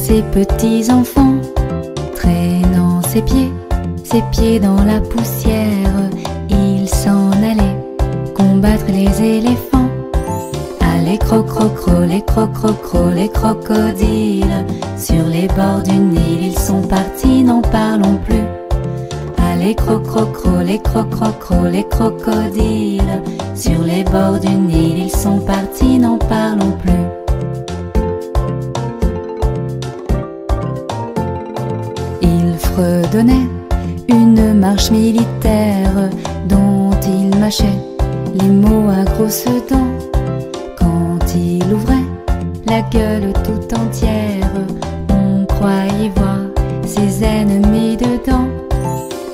ces petits enfants, traînant ses pieds dans la poussière, il s'en allait combattre les éléphants. Allez crocro, les crocro, les crocodiles, sur les bords du Nil ils sont partis, n'en parlons plus. Allez crocro, les crocro, les crocodiles, sur les bords du Nil ils sont partis, n'en parlons plus. Il fredonnait une marche militaire dont il mâchait les mots à grosses dents. Quand il ouvrait la gueule tout entière, on croyait voir ses ennemis dedans.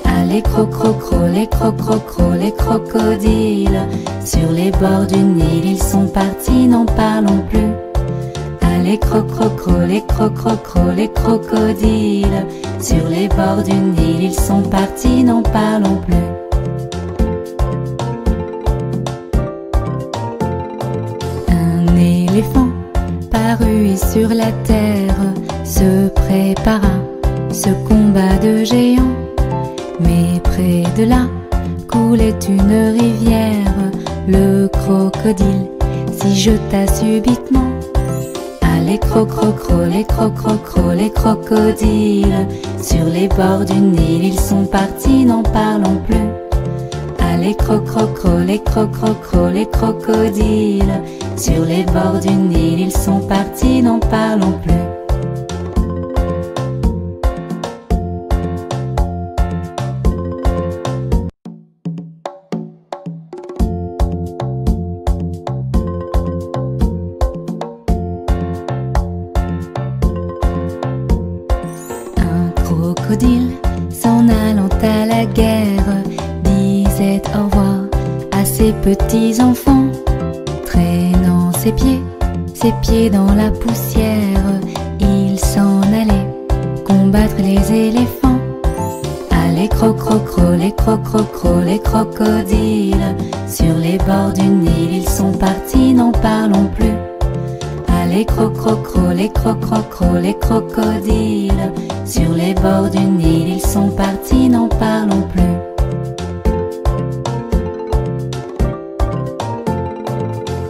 Allez crocro, les crocro, les crocodiles, sur les bords du Nil ils sont partis, n'en parlons plus. Allez crocro, les crocro, les crocodiles, sur les bords du Nil ils sont partis, n'en parlons plus. Un éléphant parut sur la terre, se prépara ce combat de géants. Mais près de là coulait une rivière, le crocodile s'y jeta subitement. Allez crocro, les crocro, les crocodiles, sur les bords du Nil ils sont partis, n'en parlons plus. Allez crocro, les crocro, les crocodiles, sur les bords du Nil ils sont partis, n'en parlons plus. Crocodile, s'en allant à la guerre, disait au revoir à ses petits enfants. Traînant ses pieds dans la poussière, il s'en allait combattre les éléphants. Allez crocro, les crocro, les crocodiles, sur les bords du Nil ils sont partis, n'en parlons plus. Allez crocro, les crocro, les crocodiles, sur les bords du Nil ils sont partis, n'en parlons plus.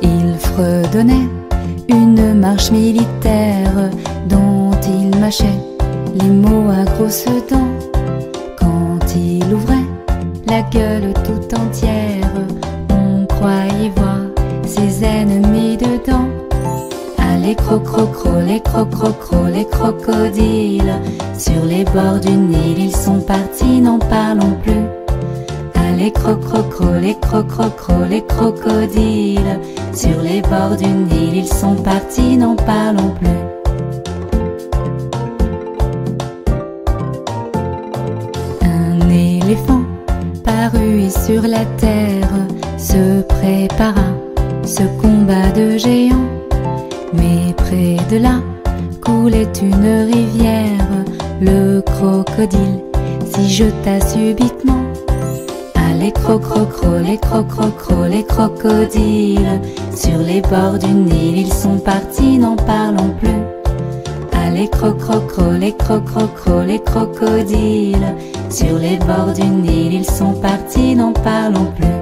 Il fredonnait une marche militaire dont il mâchait les mots à grosses dents. Quand il ouvrait la gueule tout entière, on croyait voir ses ennemis dedans. Allez crocro, les crocro, les crocodiles, sur les bords du Nil ils sont partis, n'en parlons plus. Allez crocro, les crocro, les crocodiles, sur les bords du Nil ils sont partis, n'en parlons plus. Un éléphant parut sur la terre, se prépara ce combat de géants. Mais près de là coulait une rivière, le crocodile s'y jeta subitement. Allez crocro, les crocro, les crocodiles, sur les bords du Nil ils sont partis, n'en parlons plus. Allez crocro, les crocro, les crocodiles, sur les bords du Nil ils sont partis, n'en parlons plus.